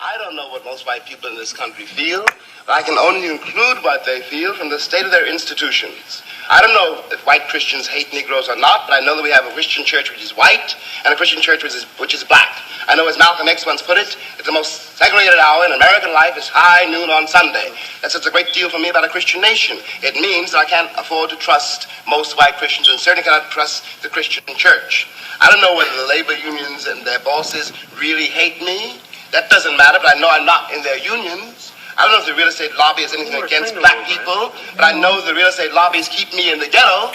I don't know what most white people in this country feel, but I can only include what they feel from the state of their institutions. I don't know if white Christians hate Negroes or not, but I know that we have a Christian church which is white and a Christian church which is black. I know, as Malcolm X once put it, it's the most segregated hour in American life is high noon on Sunday. That says a great deal for me about a Christian nation. It means that I can't afford to trust most white Christians and certainly cannot trust the Christian church. I don't know whether the labor unions and their bosses really hate me. That doesn't matter, but I know I'm not in their unions. I don't know if the real estate lobby has anything against black people, but I know the real estate lobbies keep me in the ghetto.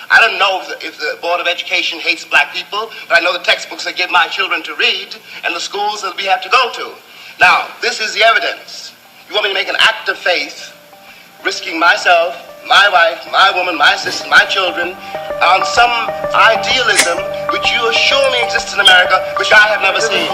I don't know if the Board of Education hates black people, but I know the textbooks they give my children to read and the schools that we have to go to. Now, this is the evidence. You want me to make an act of faith, risking myself, my wife, my woman, my sister, my children, on some idealism which you assure me exists in America, which I have never seen.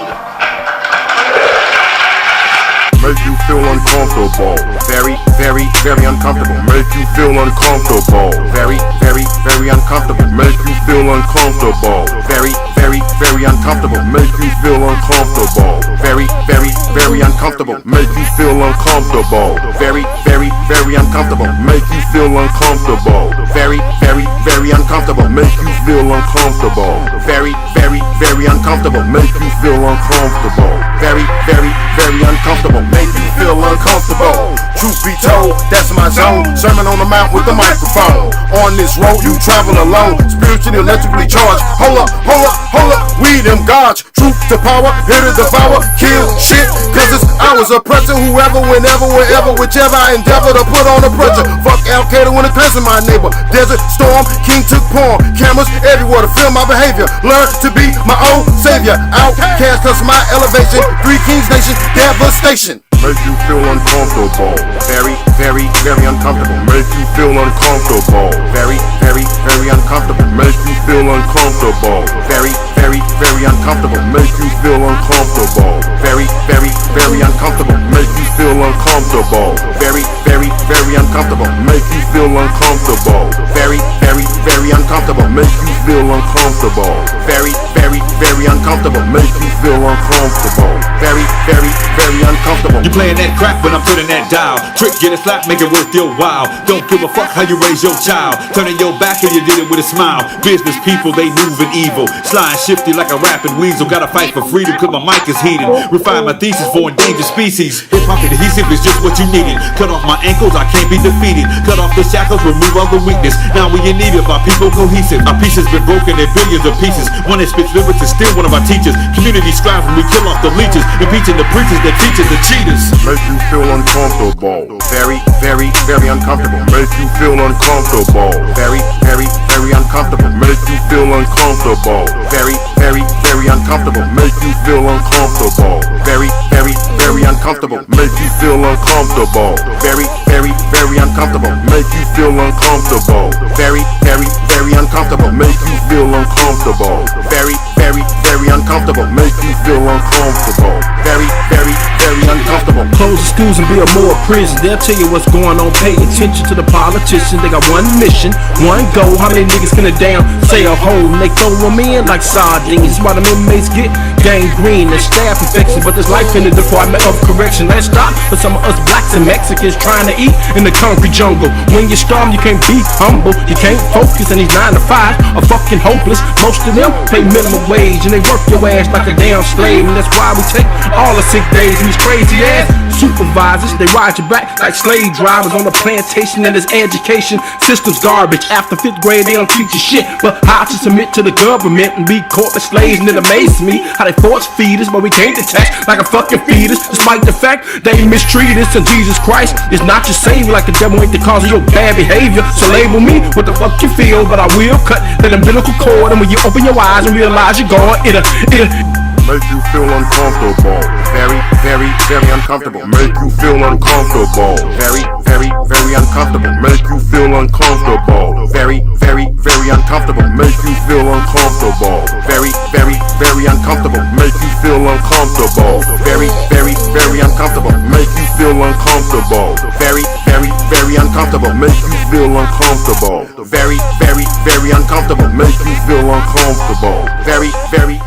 Make you feel uncomfortable. Very, very, very uncomfortable. Make you feel uncomfortable. Very, very, very uncomfortable. Make you feel uncomfortable. Very, very, very uncomfortable. Make you feel uncomfortable. Very, very, very uncomfortable. Make you feel uncomfortable. Very, very, very uncomfortable. Make you feel uncomfortable. Very, very, very uncomfortable. Make you feel uncomfortable. Very, very, very uncomfortable. Make you feel uncomfortable. Very, very, very uncomfortable. Make you feel uncomfortable. Truth be told, that's my zone. Sermon on the mount with the microphone. On this road you travel alone, spiritually, electrically charged. Hold up, hold up, hold up. We them gods. Truth to power, here to devour, kill shit. Cause it's ours, oppressor. Whoever, whenever, wherever, whichever I endeavor to put on the pressure. Fuck Al Qaeda when it comes to my neighbor. Desert storm, king took pawn. Cameras everywhere to film my behavior. Learn to be my own savior. Outcast cause my elevation. Three Kings Nation, devastation. Make you feel uncomfortable. Very, very, very uncomfortable. Make you feel uncomfortable. Very, very, very uncomfortable. Make you feel uncomfortable. Very, very, very uncomfortable. Make you feel uncomfortable. Very, very, very uncomfortable. Make you feel uncomfortable. Very, very, very uncomfortable. Make you feel uncomfortable. Very, very, very uncomfortable. Make you feel uncomfortable. Very, very, very uncomfortable. Make you feel uncomfortable. Very, very, very uncomfortable. You playing that crap when I'm turning that dial. Trick, get it flat, make it worth your while. Don't give a fuck how you raise your child. Turning your back and you did it with a smile. Business people, they moving evil. Sly and shifty like a rapping weasel. Gotta fight for freedom cause my mic is heated. Refine my thesis for endangered species. Hip-hop adhesive is just what you needed. Cut off my ankles, I can't be defeated. Cut off the shackles, remove all the weakness. Now we in need of our people cohesive. Our pieces been broken in billions of pieces. One that spits lyrics is still one of our teachers. Community strives when we kill off the leeches. Impeaching the preachers that teaches the cheaters. Make you feel uncomfortable. Very, very, very uncomfortable. Make you feel uncomfortable. Very, very, very uncomfortable. Make you feel uncomfortable. Very, very, very uncomfortable. Make you feel uncomfortable. Very, very, very uncomfortable. Make you feel uncomfortable. Very, very, very uncomfortable. Make you feel uncomfortable. Very, very, very uncomfortable. Make you feel uncomfortable. Very, very, very uncomfortable. Make you feel uncomfortable. Very, very, very uncomfortable. Close the schools and build more prisons. They'll tell you what's going on. Pay attention to the politicians. They got one mission, one goal. How many niggas can a damn say a hole? And they throw them in like sardines. Why the inmates get gangrene and staph infection. But there's life in the Department of Correction. Let's stop for some of us blacks and Mexicans trying to eat in the concrete jungle. When you're storm, you can't be humble. You can't focus, and these 9 to 5 are fucking hopeless. Most of them pay minimum wage and they work your ass like a damn slave. And that's why we take all the sick days and these crazy ass supervisors. They ride your back like slave drivers on the plantation, and this education system's garbage. After 5th grade they don't teach you shit but how to submit to the government and be corporate slaves. And it amazes me how they force feed us, but we can't detach like a fucking fetus, despite the fact they mistreat us. And Jesus Christ is not your savior, like the devil ain't the cause of your bad behavior. So label me what the fuck you feel, but I will cut that umbilical cord. And when you open your eyes and realize you're gone, it'll make you feel uncomfortable. Very, very, very uncomfortable. Make you feel uncomfortable. Very, very, very uncomfortable. Make you feel uncomfortable. Very, very, very uncomfortable. Make you feel uncomfortable. Very, very, very uncomfortable. Make you feel uncomfortable. Very, very, very uncomfortable. Make you feel uncomfortable. Very, very, very uncomfortable. Make you feel uncomfortable. Very, very, very uncomfortable. Make you feel uncomfortable. Very, very